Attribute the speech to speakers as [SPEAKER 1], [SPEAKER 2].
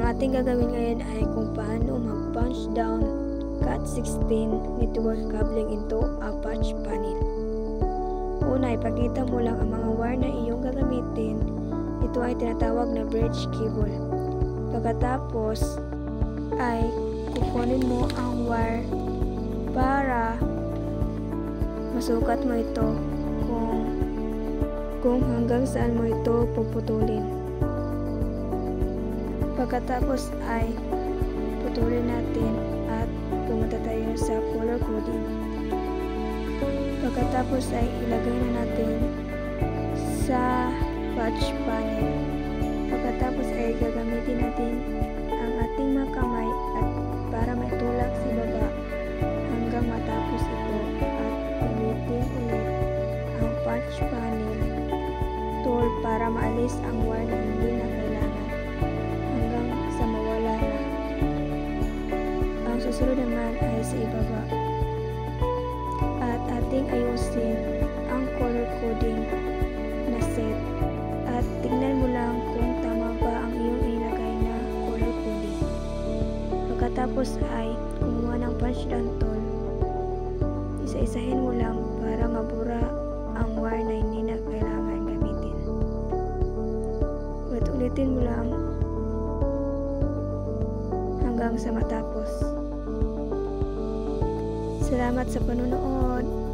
[SPEAKER 1] ating gagawin ngayon ay kung paano mag-punch down Cat16 network cabling into a patch panel. Una, ipakita mo lang ang mga wire na iyong gagamitin. Ito ay tinatawag na bridge cable. Pagkatapos ay kukunin mo ang wire para masukat mo ito kung hanggang saan mo ito puputulin. Pagkatapos ay putulin natin at pumunta tayo sa color coding. Pagkatapos ay ilagay na natin sa patch panel. Pagkatapos ay gagamitin natin ang ating mga kamay at para maitulak sa baba hanggang matapos ito at ulitin ulit ang patch panel tool para maalis ang wire na hindi na kailangan hanggang sa mawala na. Ang susunod naman ay sa ibaba at ating ayusin ang color coding na set at tignan mo lang kung tama ba ang iyong ilagay na color coding. Pagkatapos ay kumuha ng punch down tool, isa-isahin mo lang para mabura ang wire na hindi na kailangan gamitin. Ulit-ulitin mo lang hanggang sa matapos. Salamat sa panonood.